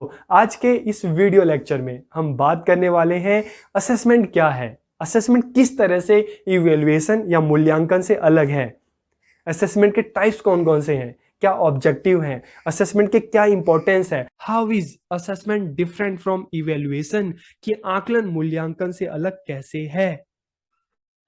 तो आज के इस वीडियो लेक्चर में हम बात करने वाले हैं असेसमेंट क्या है, असेसमेंट किस तरह से इवैल्यूएशन या मूल्यांकन से अलग है, असेसमेंट के टाइप्स कौन कौन से हैं, क्या ऑब्जेक्टिव हैं, असेसमेंट के क्या इंपॉर्टेंस है, how is assessment different from evaluation, कि आकलन मूल्यांकन से अलग कैसे है।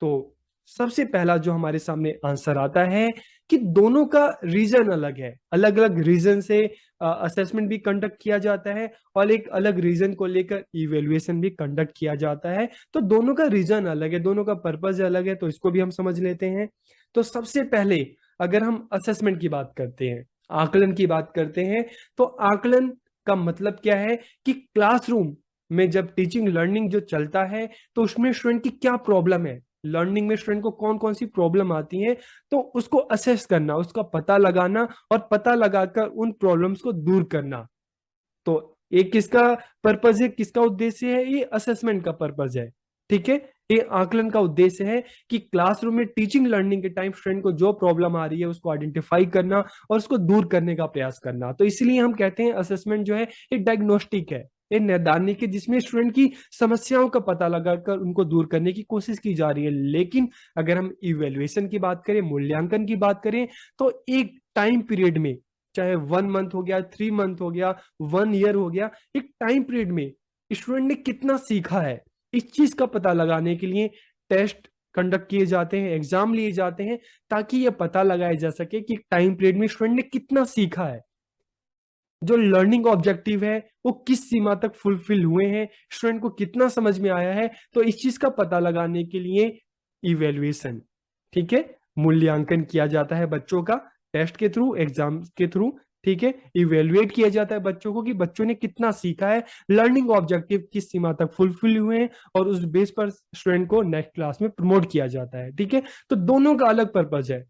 तो सबसे पहला जो हमारे सामने आंसर आता है कि दोनों का रीजन अलग है, अलग अलग रीजन से असेसमेंट भी कंडक्ट किया जाता है और एक अलग रीजन को लेकर इवेल्युएशन भी कंडक्ट किया जाता है। तो दोनों का रीजन अलग है, दोनों का पर्पज अलग है, तो इसको भी हम समझ लेते हैं। तो सबसे पहले अगर हम असेसमेंट की बात करते हैं, आकलन की बात करते हैं, तो आकलन का मतलब क्या है कि क्लासरूम में जब टीचिंग लर्निंग जो चलता है तो उसमें स्टूडेंट की क्या प्रॉब्लम है, लर्निंग में स्टूडेंट को कौन कौन सी प्रॉब्लम आती है, तो उसको असेस करना, उसका पता लगाना और पता लगाकर उन प्रॉब्लम्स को दूर करना। तो एक किसका पर्पज है, किसका उद्देश्य है, ये असेसमेंट का पर्पज है। ठीक है, ये आकलन का उद्देश्य है कि क्लासरूम में टीचिंग लर्निंग के टाइम स्टूडेंट को जो प्रॉब्लम आ रही है उसको आइडेंटिफाई करना और उसको दूर करने का प्रयास करना। तो इसलिए हम कहते हैं असेसमेंट जो है एक डायग्नोस्टिक है, ये नैदानिक है, जिसमें स्टूडेंट की समस्याओं का पता लगाकर उनको दूर करने की कोशिश की जा रही है। लेकिन अगर हम इवेल्युएशन की बात करें, मूल्यांकन की बात करें, तो एक टाइम पीरियड में, चाहे 1 मंथ हो गया, 3 मंथ हो गया, 1 ईयर हो गया, एक टाइम पीरियड में स्टूडेंट ने कितना सीखा है, इस चीज का पता लगाने के लिए टेस्ट कंडक्ट किए जाते हैं, एग्जाम लिए जाते हैं, ताकि यह पता लगाया जा सके कि टाइम पीरियड में स्टूडेंट ने कितना सीखा है, जो लर्निंग ऑब्जेक्टिव है वो किस सीमा तक फुलफिल हुए हैं, स्टूडेंट को कितना समझ में आया है। तो इस चीज का पता लगाने के लिए इवेल्युएशन, ठीक है, मूल्यांकन किया जाता है बच्चों का, टेस्ट के थ्रू, एग्जाम के थ्रू। ठीक है, इवेल्युएट किया जाता है बच्चों को कि बच्चों ने कितना सीखा है, लर्निंग ऑब्जेक्टिव किस सीमा तक फुलफिल हुए हैं, और उस बेस पर स्टूडेंट को नेक्स्ट क्लास में प्रमोट किया जाता है। ठीक है, तो दोनों का अलग पर्पज है।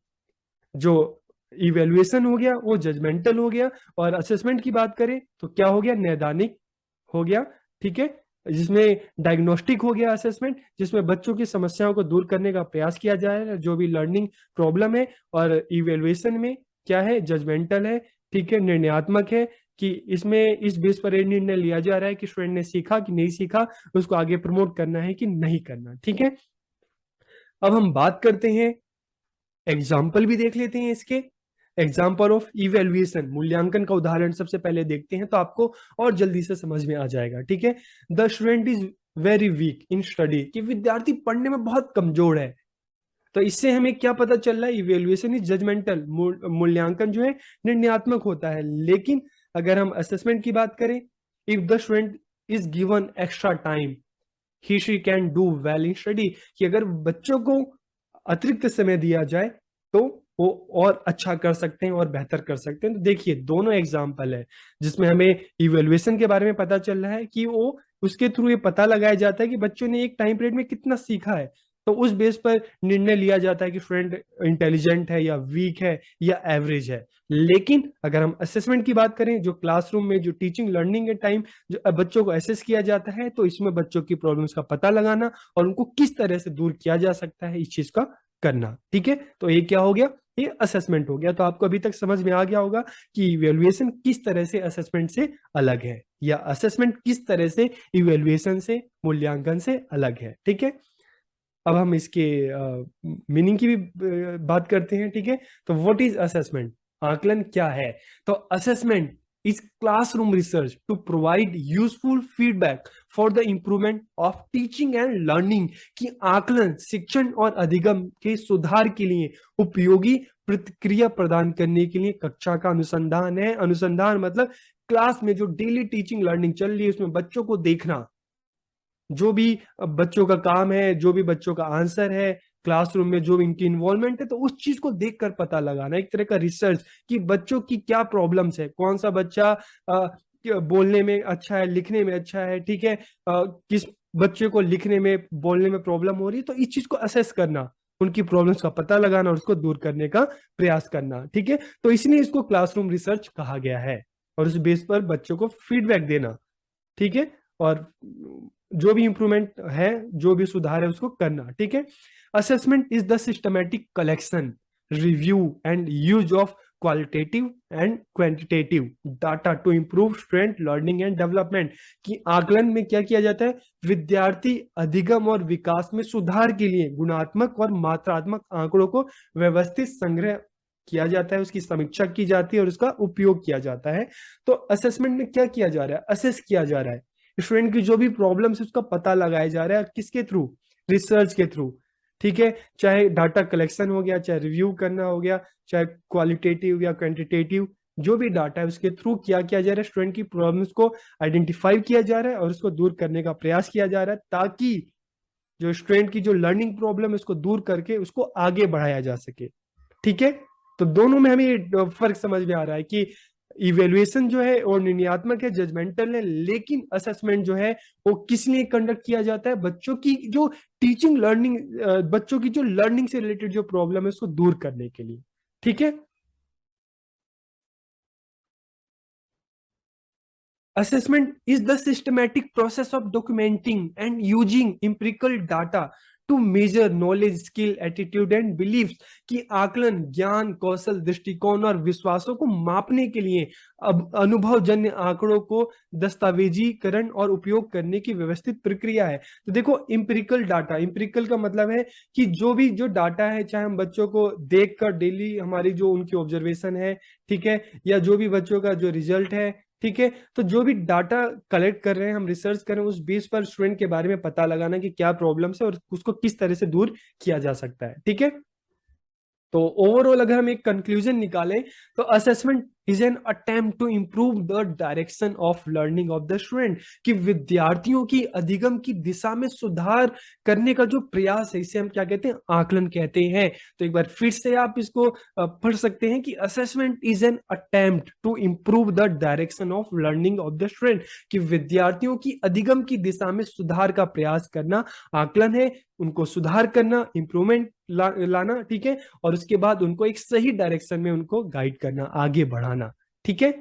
जो इवेल्युएशन हो गया वो जजमेंटल हो गया, और असेसमेंट की बात करें तो क्या हो गया, नैदानिक हो गया। ठीक है, जिसमें डायग्नोस्टिक हो गया असेसमेंट, जिसमें बच्चों की समस्याओं को दूर करने का प्रयास किया जाएगा, जो भी लर्निंग प्रॉब्लम है। और इवेल्युएशन में क्या है, जजमेंटल है, ठीक है, निर्णयात्मक है, कि इसमें इस बेस पर निर्णय लिया जा रहा है कि स्टूडेंट ने सीखा कि नहीं सीखा, उसको आगे प्रमोट करना है कि नहीं करना। ठीक है, अब हम बात करते हैं, एग्जाम्पल भी देख लेते हैं इसके। एग्जाम्पल ऑफ इवेल्युएशन, मूल्यांकन का उदाहरण सबसे पहले देखते हैं, तो आपको और जल्दी से समझ में आ जाएगा। ठीक है, the student is very weak in study, कि विद्यार्थी पढ़ने में बहुत कमजोर है। तो इससे हमें क्या पता चल रहा है, इवेल्युएशन इज जजमेंटल, मूल्यांकन जो है निर्णयात्मक होता है। लेकिन अगर हम असेसमेंट की बात करें, if the student is given extra time he she can do well in study, कि अगर बच्चों को अतिरिक्त समय दिया जाए तो वो और अच्छा कर सकते हैं और बेहतर कर सकते हैं। तो देखिए, दोनों एग्जाम्पल है जिसमें हमें इवेल्युएशन के बारे में पता चल रहा है कि वो उसके थ्रू ये पता लगाया जाता है कि बच्चों ने एक टाइम पीरियड में कितना सीखा है। तो उस बेस पर निर्णय लिया जाता है कि स्टूडेंट इंटेलिजेंट है या वीक है या एवरेज है। लेकिन अगर हम असेसमेंट की बात करें, जो क्लासरूम में जो टीचिंग लर्निंग के टाइम जो बच्चों को असेस किया जाता है, तो इसमें बच्चों की प्रॉब्लम्स का पता लगाना और उनको किस तरह से दूर किया जा सकता है, इस चीज का करना। ठीक है, तो ये क्या हो गया, ये असेसमेंट हो गया। तो आपको अभी तक समझ में आ गया होगा कि इवेल्युएशन किस तरह से असेसमेंट से अलग है, या असेसमेंट किस तरह से इवेल्युएशन से, मूल्यांकन से अलग है। ठीक है, अब हम इसके मीनिंग की भी बात करते हैं। ठीक है, तो व्हाट इज असेसमेंट, आकलन क्या है। तो assessment is classroom research to provide useful feedback for the improvement of teaching and learning, कि आकलन शिक्षण और अधिगम के सुधार के लिए उपयोगी प्रतिक्रिया प्रदान करने के लिए कक्षा का अनुसंधान है। अनुसंधान मतलब क्लास में जो डेली टीचिंग लर्निंग चल रही है उसमें बच्चों को देखना, जो भी बच्चों का काम है, जो भी बच्चों का आंसर है, क्लासरूम में जो भी इनकी इन्वॉल्वमेंट है, तो उस चीज को देखकर पता लगाना, एक तरह का रिसर्च, कि बच्चों की क्या प्रॉब्लम्स है, कौन सा बच्चा बोलने में अच्छा है, लिखने में अच्छा है। ठीक है, किस बच्चे को लिखने में, बोलने में प्रॉब्लम हो रही है, तो इस चीज को असेस करना, उनकी प्रॉब्लम्स का पता लगाना और उसको दूर करने का प्रयास करना। ठीक है, तो इसलिए इसको क्लासरूम रिसर्च कहा गया है, और उस बेस पर बच्चों को फीडबैक देना। ठीक है, और जो भी इंप्रूवमेंट है, जो भी सुधार है, उसको करना। ठीक है, assessment is the systematic collection, review and use of qualitative and quantitative data to improve student learning and development. कि आकलन में क्या किया जाता है, विद्यार्थी अधिगम और विकास में सुधार के लिए गुणात्मक और मात्रात्मक आंकड़ों को व्यवस्थित संग्रह किया जाता है, उसकी समीक्षा की जाती है और उसका उपयोग किया जाता है। तो असेसमेंट में क्या किया जा रहा है, असेस किया जा रहा है, स्टूडेंट की जो भी प्रॉब्लम है उसका पता लगाया जा रहा है, किसके थ्रू, रिसर्च के थ्रू। ठीक है, चाहे डाटा कलेक्शन हो गया, चाहे रिव्यू करना हो गया, चाहे क्वालिटेटिव या क्वांटिटेटिव, जो भी डाटा है उसके थ्रू क्या किया जा रहा है, स्टूडेंट की प्रॉब्लम्स को आइडेंटिफाई किया जा रहा है और उसको दूर करने का प्रयास किया जा रहा है, ताकि जो स्टूडेंट की जो लर्निंग प्रॉब्लम है उसको दूर करके उसको आगे बढ़ाया जा सके। ठीक है, तो दोनों में हमें फर्क समझ में आ रहा है कि इवेल्युएशन जो है और निर्णयात्मक है, जजमेंटल है, लेकिन असेसमेंट जो है वो किस लिए कंडक्ट किया जाता है, बच्चों की जो टीचिंग लर्निंग, बच्चों की जो लर्निंग से रिलेटेड जो प्रॉब्लम है उसको दूर करने के लिए। ठीक है, assessment is the systematic process of documenting and using empirical data to measure knowledge, skill, attitude and beliefs। कि आकलन ज्ञान, कौशल, दृष्टिकोण और विश्वासों को मापने के लिए अब अनुभवजन्य आंकड़ों को दस्तावेजीकरण और उपयोग करने की व्यवस्थित प्रक्रिया है। तो देखो, इंपेरिकल डाटा, इंपेरिकल का मतलब है कि जो भी जो डाटा है, चाहे हम बच्चों को देखकर डेली हमारी जो उनकी ऑब्जर्वेशन है, ठीक है, या जो भी बच्चों का जो रिजल्ट है, ठीक है, तो जो भी डाटा कलेक्ट कर रहे हैं, हम रिसर्च कर रहे हैं, उस बेस पर स्टूडेंट के बारे में पता लगाना कि क्या प्रॉब्लम्स है और उसको किस तरह से दूर किया जा सकता है। ठीक है, तो ओवरऑल अगर हम एक कंक्लूजन निकालें तो assessment is an attempt to improve the direction of learning of the student. कि विद्यार्थियों की अधिगम की दिशा में सुधार करने का जो प्रयास है, इसे हम क्या कहते हैं, आकलन कहते हैं। तो एक बार फिर से आप इसको पढ़ सकते हैं कि assessment is an attempt to improve the direction of learning of the student. कि विद्यार्थियों की अधिगम की दिशा में सुधार का प्रयास करना आकलन है, उनको सुधार करना, इंप्रूवमेंट लाना, ठीक है, और उसके बाद उनको एक सही डायरेक्शन में उनको गाइड करना, आगे बढ़ाना। ठीक है,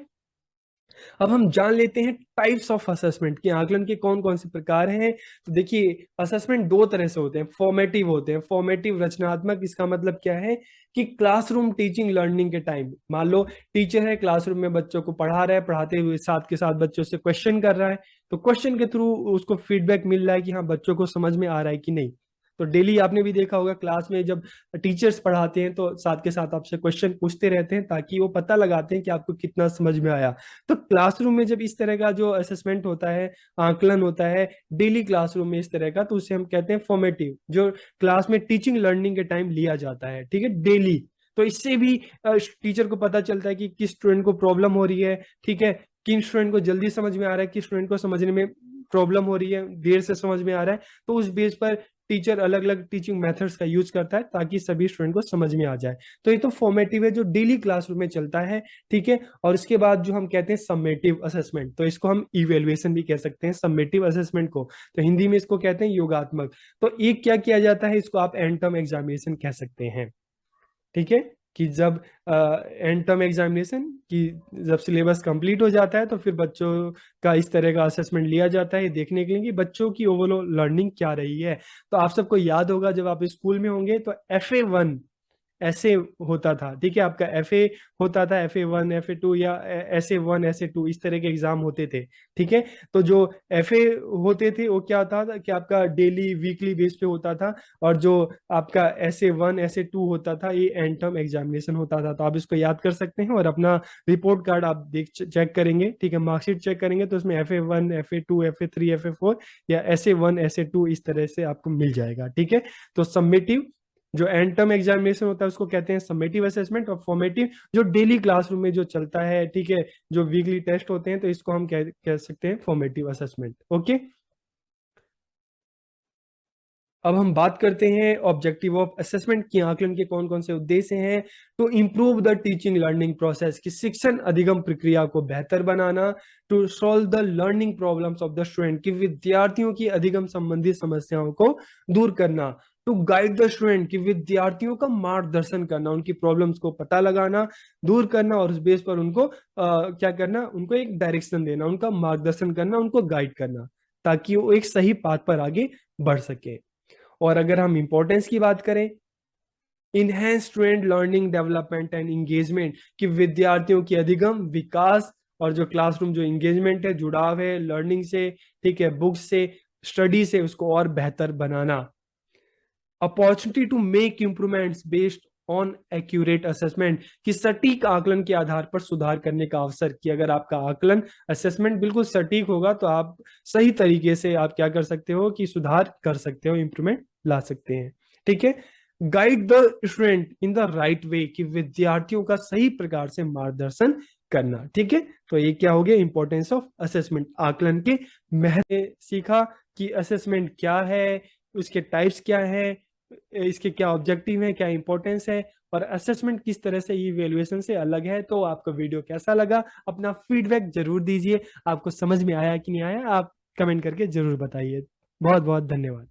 अब हम जान लेते हैं टाइप्स ऑफ असेसमेंट, कि आकलन के कौन कौन से प्रकार हैं। तो देखिए, असेसमेंट दो तरह से होते हैं, फॉर्मेटिव होते हैं। फॉर्मेटिव रचनात्मक, इसका मतलब क्या है कि क्लासरूम टीचिंग लर्निंग के टाइम, मान लो टीचर है क्लासरूम में बच्चों को पढ़ा रहा है, पढ़ाते हुए साथ के साथ बच्चों से क्वेश्चन कर रहा है, तो क्वेश्चन के थ्रू उसको फीडबैक मिल रहा है कि हाँ बच्चों को समझ में आ रहा है कि नहीं। तो डेली आपने भी देखा होगा क्लास में जब टीचर्स पढ़ाते हैं तो साथ के साथ आपसे क्वेश्चन पूछते रहते हैं, ताकि वो पता लगाते हैं कि आपको कितना समझ में आया। तो क्लासरूम में जब इस तरह का जो असेसमेंट होता है, आकलन होता है डेली क्लासरूम में इस तरह का, तो उसे हम कहते हैं फॉर्मेटिव, जो क्लास में टीचिंग लर्निंग के टाइम लिया जाता है। ठीक है, डेली। तो इससे भी टीचर को पता चलता है कि किस स्टूडेंट को प्रॉब्लम हो रही है, ठीक है, किन स्टूडेंट को जल्दी समझ में आ रहा है, किस स्टूडेंट को समझने में प्रॉब्लम हो रही है, देर से समझ में आ रहा है। तो उस बेस पर टीचर अलग अलग टीचिंग मेथड्स का यूज करता है ताकि सभी स्टूडेंट को समझ में आ जाए। तो ये तो फॉर्मेटिव है, जो डेली क्लासरूम में चलता है। ठीक है, और इसके बाद जो हम कहते हैं समेटिव असेसमेंट, तो इसको हम इवेल्युएशन भी कह सकते हैं, समेटिव असेसमेंट को तो हिंदी में इसको कहते हैं योगात्मक। तो एक क्या किया जाता है, इसको आप एंड टर्म एग्जामिनेशन कह सकते हैं। ठीक है, कि जब एंड टर्म एग्जामिनेशन की जब सिलेबस कंप्लीट हो जाता है तो फिर बच्चों का इस तरह का असेसमेंट लिया जाता है, देखने के लिए कि बच्चों की ओवरऑल लर्निंग क्या रही है। तो आप सबको याद होगा जब आप स्कूल में होंगे तो FA1 ऐसे होता था। ठीक है, आपका FA होता था, FA1 FA2 या SA1 SA2 इस तरह के एग्जाम होते थे। ठीक है, तो जो FA होते थे वो क्या था कि आपका डेली वीकली बेस पे होता था, और जो आपका SA1 SA2 होता था ये एंड टर्म एग्जामिनेशन होता था। तो आप इसको याद कर सकते हैं और अपना रिपोर्ट कार्ड आप देख चेक करेंगे, ठीक है, मार्कशीट चेक करेंगे तो उसमें FA1 FA2 FA3 FA4 या SA1 SA2 इस तरह से आपको मिल जाएगा। ठीक है, तो सबमिटिव जो एंड टर्म एग्जामिनेशन होता है उसको कहते हैं समेटिव असेसमेंट, और फॉर्मेटिव जो डेली क्लासरूम में जो चलता है, ठीक है, जो वीकली टेस्ट होते हैं, तो इसको हम कह सकते हैं फॉर्मेटिव असेसमेंट। ओके, अब हम बात करते हैं ऑब्जेक्टिव ऑफ असेसमेंट की, आकलन के कौन कौन से उद्देश्य हैं। To improve the teaching learning process, की शिक्षण अधिगम प्रक्रिया को बेहतर बनाना। To solve the learning problems of the student, की विद्यार्थियों की अधिगम संबंधी समस्याओं को दूर करना। टू गाइड द स्टूडेंट, की विद्यार्थियों का मार्गदर्शन करना, उनकी प्रॉब्लम्स को पता लगाना, दूर करना, और उस बेस पर उनको क्या करना, उनको एक डायरेक्शन देना, उनका मार्गदर्शन करना, उनको गाइड करना, ताकि वो एक सही पाथ पर आगे बढ़ सके। और अगर हम इंपॉर्टेंस की बात करें enhance student learning development and engagement, कि विद्यार्थियों की अधिगम विकास और जो क्लासरूम जो इंगेजमेंट है, जुड़ाव है लर्निंग से, ठीक है, बुक्स से, स्टडी से, उसको और बेहतर बनाना। Opportunity to make improvements based on accurate assessment, कि सटीक आकलन के आधार पर सुधार करने का अवसर, कि अगर आपका आकलन असेसमेंट बिल्कुल सटीक होगा तो आप सही तरीके से आप क्या कर सकते हो कि सुधार कर सकते हो, इंप्रूवमेंट ला सकते हैं। ठीक है। Guide the student in the right way, कि विद्यार्थियों का सही प्रकार से मार्गदर्शन करना। ठीक है। तो ये क्या हो गया, इंपॉर्टेंस ऑफ असेसमेंट, आकलन के महत्व सीखा कि असेसमेंट क्या है, उसके टाइप्स क्या है, इसके क्या ऑब्जेक्टिव है, क्या इंपॉर्टेंस है, और असेसमेंट किस तरह से इवैल्यूएशन से अलग है। तो आपको वीडियो कैसा लगा, अपना फीडबैक जरूर दीजिए। आपको समझ में आया कि नहीं आया, आप कमेंट करके जरूर बताइए। बहुत बहुत धन्यवाद।